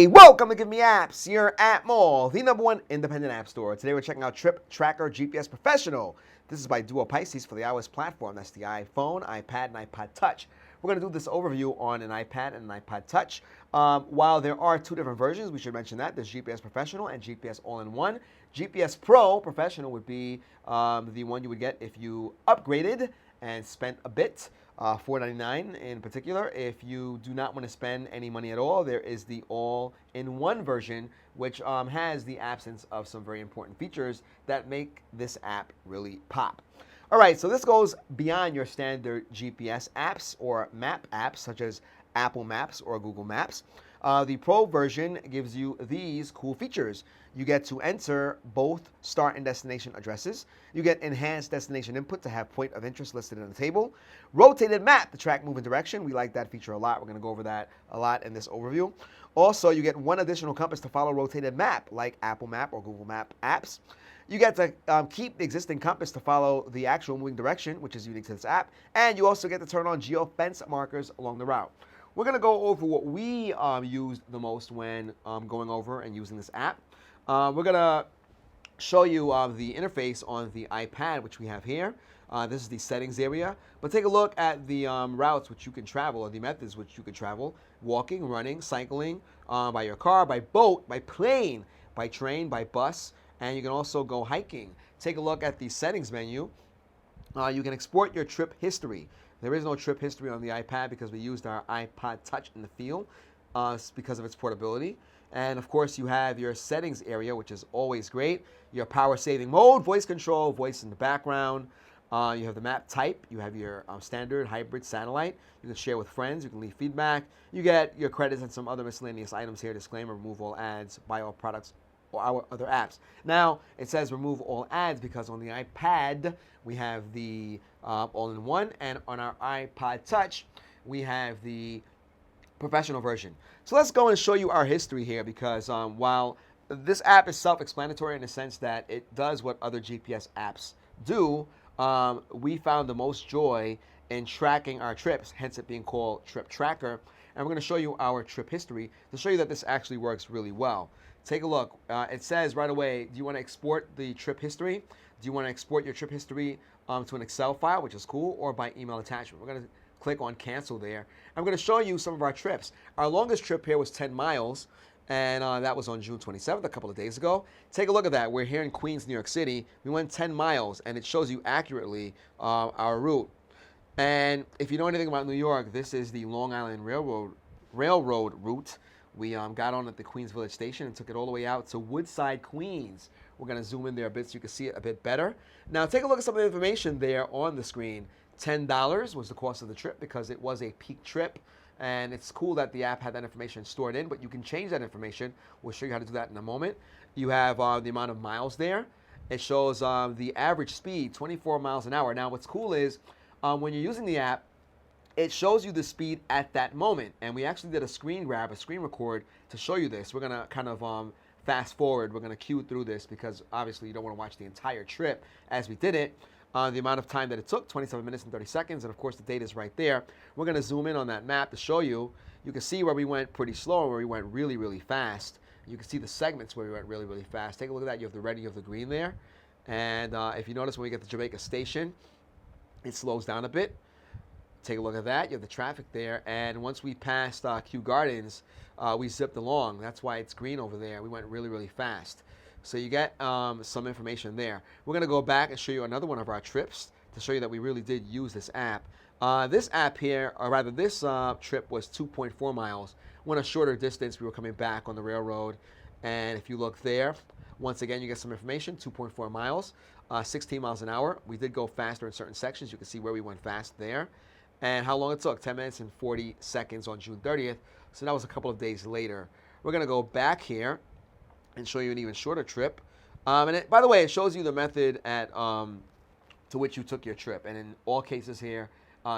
Hey, welcome to GiveMeApps, your app mall, the #1 independent app store. Today we're checking out Trip Tracker GPS Professional. This is by Duo Pisces for the iOS platform. That's the iPhone, iPad, and iPod Touch. We're going to do this overview on an iPad and an iPod Touch. While there are two different versions, we should mention that. There's GPS Professional and GPS All-in-One. GPS Pro Professional would be the one you would get if you upgraded and spent a bit. $4.99 in particular. If you do not want to spend any money at all, there is the all-in-one version, which has the absence of some very important features that make this app really pop. All right, so this goes beyond your standard GPS apps or map apps, such as Apple Maps or Google Maps. The Pro version gives you these cool features. You get to enter both start and destination addresses. You get enhanced destination input to have point of interest listed in the table. Rotated map to track moving direction. We like that feature a lot. We're going to go over that a lot in this overview. Also, you get one additional compass to follow rotated map, like Apple Map or Google Map apps. You get to keep the existing compass to follow the actual moving direction, which is unique to this app. And you also get to turn on geofence markers along the route. We're going to go over what we used the most when going over and using this app. We're going to show you the interface on the iPad, which we have here. This is the settings area. But take a look at the routes which you can travel, or the methods which you can travel. Walking, running, cycling, by your car, by boat, by plane, by train, by bus. And you can also go hiking. Take a look at the settings menu. You can export your trip history. There is no trip history on the iPad because we used our iPod Touch in the field because of its portability. And of course, you have your settings area, which is always great. Your power saving mode, voice control, voice in the background. You have the map type. You have your standard, hybrid, satellite. You can share with friends. You can leave feedback. You get your credits and some other miscellaneous items here. Disclaimer, remove all ads, buy all products, or our other apps. Now, it says remove all ads because on the iPad, we have the all-in-one, and on our iPod Touch, we have the professional version. So let's go and show you our history here because while this app is self-explanatory in the sense that it does what other GPS apps do, we found the most joy in tracking our trips, hence it being called Trip Tracker. And we're going to show you our trip history to show you that this actually works really well. Take a look. It says right away, do you want to export the trip history? Do you want to export your trip history to an Excel file, which is cool, or by email attachment? We're going to click on cancel there. I'm going to show you some of our trips. Our longest trip here was 10 miles, and that was on June 27th, a couple of days ago. Take a look at that. We're here in Queens, New York City. We went 10 miles, and it shows you accurately our route. And if you know anything about New York, this is the Long Island Railroad route. We got on at the Queens Village Station and took it all the way out to Woodside, Queens. We're going to zoom in there a bit so you can see it a bit better. Now, take a look at some of the information there on the screen. $10 was the cost of the trip because it was a peak trip. And it's cool that the app had that information stored in, but you can change that information. We'll show you how to do that in a moment. You have the amount of miles there. It shows the average speed, 24 miles an hour. Now, what's cool is when you're using the app, it shows you the speed at that moment. And we actually did a screen grab, a screen record to show you this. We're going to kind of fast forward. We're going to cue through this because obviously you don't want to watch the entire trip as we did it. The amount of time that it took, 27 minutes and 30 seconds. And of course, the date is right there. We're going to zoom in on that map to show you. You can see where we went pretty slow and where we went really, really fast. You can see the segments where we went really, really fast. Take a look at that. You have the red and you have the green there. And if you notice when we get to Jamaica Station, it slows down a bit. Take a look at that. You have the traffic there. And once we passed Kew Gardens, we zipped along. That's why it's green over there. We went really, really fast. So you get some information there. We're going to go back and show you another one of our trips to show you that we really did use this app. This app here, or rather this trip was 2.4 miles. Went a shorter distance. We were coming back on the railroad. And if you look there, once again, you get some information, 2.4 miles, 16 miles an hour. We did go faster in certain sections. You can see where we went fast there. And how long it took, 10 minutes and 40 seconds on June 30th. So that was a couple of days later. We're going to go back here and show you an even shorter trip. By the way, it shows you the method to which you took your trip. And in all cases here,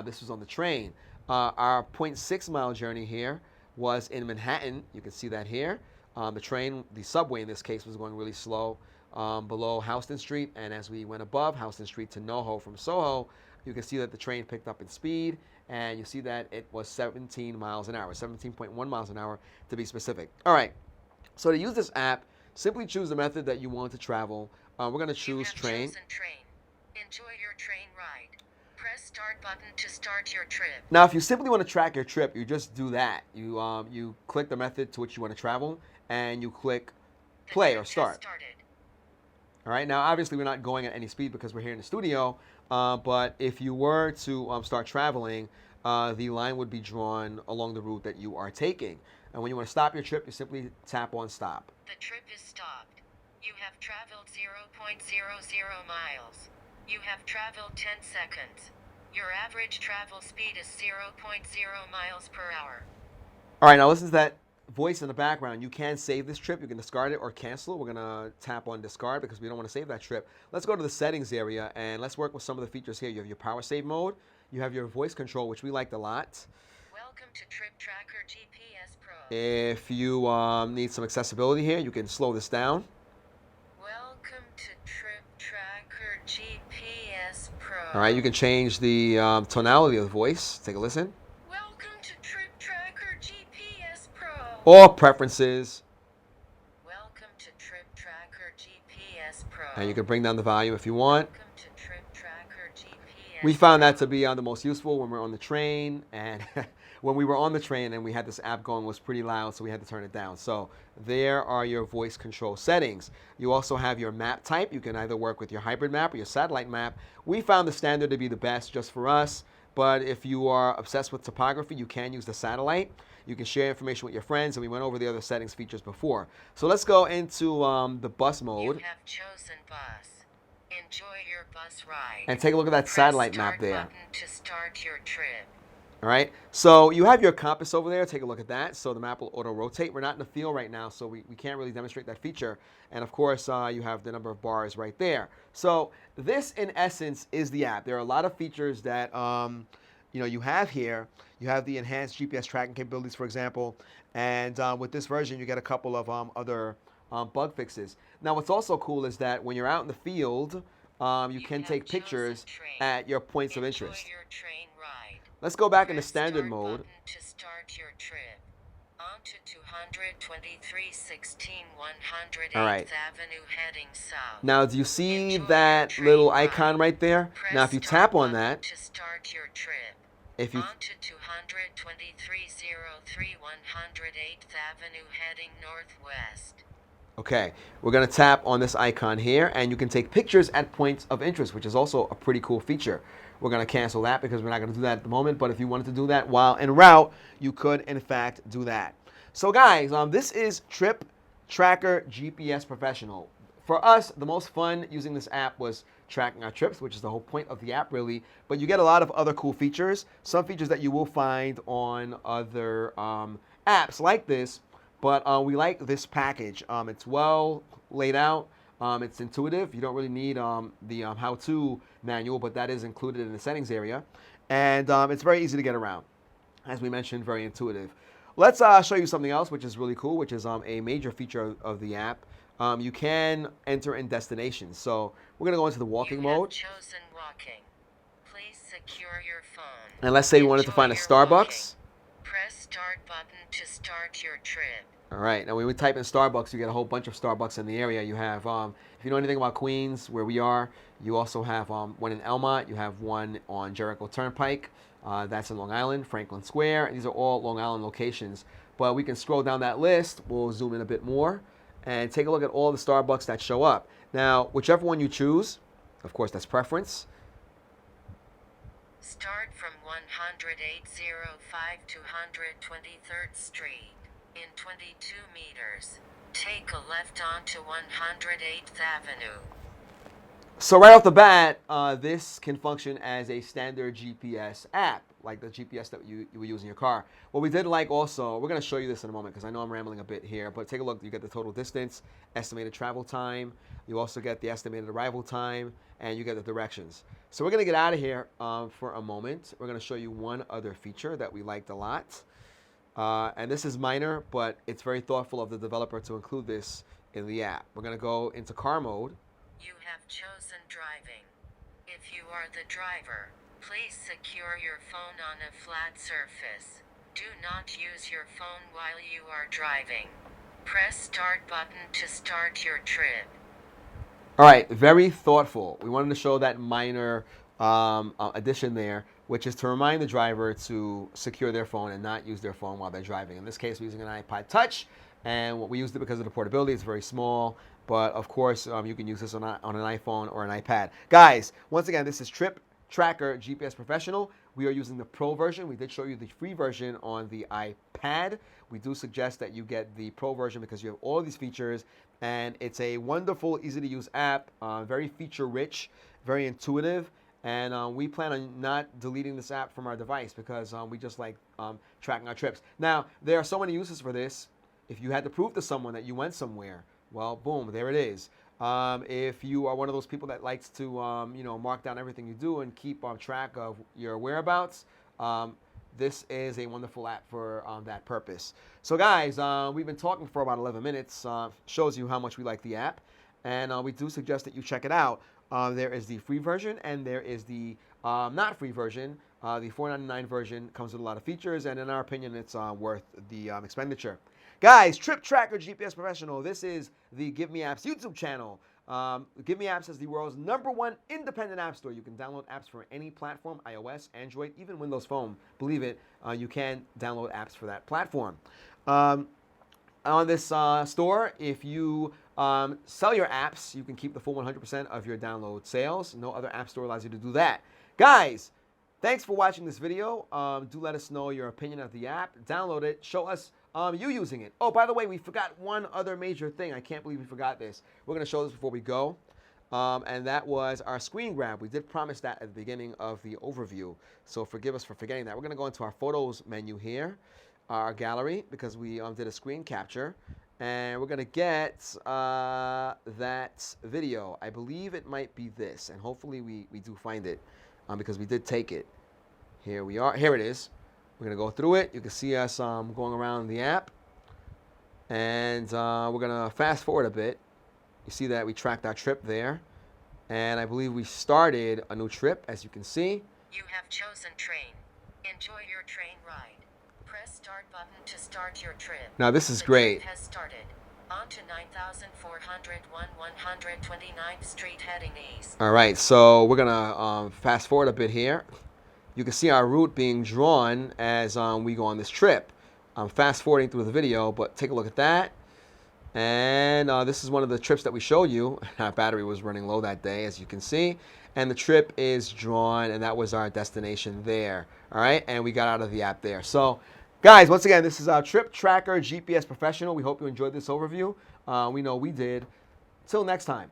this was on the train. Our 0.6 mile journey here was in Manhattan. You can see that here. The train, the subway in this case, was going really slow below Houston Street. And as we went above Houston Street to NoHo from Soho, you can see that the train picked up in speed and you see that it was 17 miles an hour, 17.1 miles an hour to be specific. All right, so to use this app, simply choose the method that you want to travel. We're going to choose train. Train. Enjoy your train ride. Press start button to start your trip. Now, if you simply want to track your trip, you just do that. You click the method to which you want to travel, and you click play or start. All right. Now, obviously, we're not going at any speed because we're here in the studio. But if you were to start traveling, the line would be drawn along the route that you are taking. And when you want to stop your trip, you simply tap on stop. The trip is stopped. You have traveled 0.00 miles. You have traveled 10 seconds. Your average travel speed is 0.0 miles per hour. All right, now listen to that voice in the background. You can save this trip. You can discard it or cancel it. We're going to tap on discard because we don't want to save that trip. Let's go to the settings area, and let's work with some of the features here. You have your power save mode. You have your voice control, which we liked a lot. Welcome to Trip Tracker GPS Pro. If you need some accessibility here, you can slow this down. Welcome to Trip Tracker GPS Pro. All right, you can change the tonality of the voice. Take a listen. Welcome to Trip Tracker GPS Pro. Or preferences. Welcome to Trip Tracker GPS Pro. And you can bring down the volume if you want. Welcome to Trip Tracker GPS. We found that to be the most useful when we're on the train, and when we were on the train and we had this app going, it was pretty loud, so we had to turn it down. So there are your voice control settings. You also have your map type. You can either work with your hybrid map or your satellite map. We found the standard to be the best just for us, but if you are obsessed with topography, you can use the satellite. You can share information with your friends, and we went over the other settings features before. So let's go into the bus mode. You have chosen bus. Enjoy your bus ride. And take a look at that satellite map there. Button to start your trip. All right, so you have your compass over there. Take a look at that. So the map will auto-rotate. We're not in the field right now, so we can't really demonstrate that feature. And of course, you have the number of bars right there. So this, in essence, is the app. There are a lot of features that you have here. You have the enhanced GPS tracking capabilities, for example. And with this version, you get a couple of other bug fixes. Now, what's also cool is that when you're out in the field, you can take pictures at your points of interest. Let's go back into standard mode. To start your trip. Onto 22316 108th All right. Avenue heading south. Now, do you see Enjoy that your little train icon ride. right there? Press Now, if you start tap on button that, to start your trip. if you Onto 22303 108th Avenue heading northwest. Okay, we're going to tap on this icon here, and you can take pictures at points of interest, which is also a pretty cool feature. We're going to cancel that because we're not going to do that at the moment, but if you wanted to do that while en route, you could, in fact, do that. So, guys, this is Trip Tracker GPS Professional. For us, the most fun using this app was tracking our trips, which is the whole point of the app, really, but you get a lot of other cool features, some features that you will find on other apps like this. But we like this package. It's well laid out. It's intuitive. You don't really need the how-to manual, but that is included in the settings area. And it's very easy to get around. As we mentioned, very intuitive. Let's show you something else, which is really cool, which is a major feature of the app. You can enter in destinations. So we're going to go into the walking mode. Chosen walking. Please secure your phone. And let's say we wanted to find a Starbucks. Walking. Press start button to start your trip. All right, now when we type in Starbucks, you get a whole bunch of Starbucks in the area. You have, if you know anything about Queens, where we are, you also have one in Elmont. You have one on Jericho Turnpike. That's in Long Island, Franklin Square. These are all Long Island locations. But we can scroll down that list. We'll zoom in a bit more and take a look at all the Starbucks that show up. Now, whichever one you choose, of course, that's preference. Start from 10805 to 123rd Street. In 22 meters, take a left onto 108th Avenue. So right off the bat, this can function as a standard GPS app, like the GPS that you would use in your car. What we did like also, we're going to show you this in a moment because I know I'm rambling a bit here, but take a look. You get the total distance, estimated travel time. You also get the estimated arrival time, and you get the directions. So we're going to get out of here for a moment. We're going to show you one other feature that we liked a lot. And this is minor, but it's very thoughtful of the developer to include this in the app. We're going to go into car mode. You have chosen driving. If you are the driver, Please secure your phone on a flat surface. Do not use your phone while you are driving. Press start button to start your trip. All right, very thoughtful. We wanted to show that minor addition there, which is to remind the driver to secure their phone and not use their phone while they're driving. In this case, we're using an iPod Touch, and we used it because of the portability. It's very small, but of course, you can use this on an iPhone or an iPad. Guys, once again, this is Trip Tracker GPS Professional. We are using the Pro version. We did show you the free version on the iPad. We do suggest that you get the Pro version because you have all these features, and it's a wonderful, easy to use app, very feature rich, very intuitive, and we plan on not deleting this app from our device because we just like tracking our trips. Now, there are so many uses for this. If you had to prove to someone that you went somewhere, well, boom, there it is. If you are one of those people that likes to, mark down everything you do and keep on track of your whereabouts, this is a wonderful app for that purpose. So guys, we've been talking for about 11 minutes. Shows you how much we like the app. And we do suggest that you check it out. There is the free version and there is the not free version. The $4.99 version comes with a lot of features, and in our opinion, it's worth the expenditure. Guys, Trip Tracker GPS Professional. This is the GiveMeApps YouTube channel. GiveMeApps is the world's #1 independent app store. You can download apps for any platform, iOS, Android, even Windows Phone. Believe it, you can download apps for that platform. On this store, if you sell your apps, you can keep the full 100% of your download sales. No other app store allows you to do that. Guys, thanks for watching this video. Do let us know your opinion of the app. Download it. Show us you using it. Oh, by the way, we forgot one other major thing. I can't believe we forgot this. We're going to show this before we go. And that was our screen grab. We did promise that at the beginning of the overview. So forgive us for forgetting that. We're going to go into our photos menu here, our gallery, because we did a screen capture. And we're going to get that video. I believe it might be this. And hopefully we do find it because we did take it. Here we are. Here it is. We're going to go through it. You can see us going around the app. And we're going to fast forward a bit. You see that we tracked our trip there. And I believe we started a new trip, as you can see. You have chosen train. Enjoy your train ride. Press start button to start your trip. Now this is great. The trip has started. On to 9401 129th Street heading east. All right, so we're going to fast forward a bit here. You can see our route being drawn as we go on this trip. I'm fast forwarding through the video, but take a look at that. And this is one of the trips that we showed you. Our battery was running low that day, as you can see. And the trip is drawn, and that was our destination there. All right, and we got out of the app there. So, guys, once again, this is our Trip Tracker GPS Professional. We hope you enjoyed this overview. We know we did. Till next time.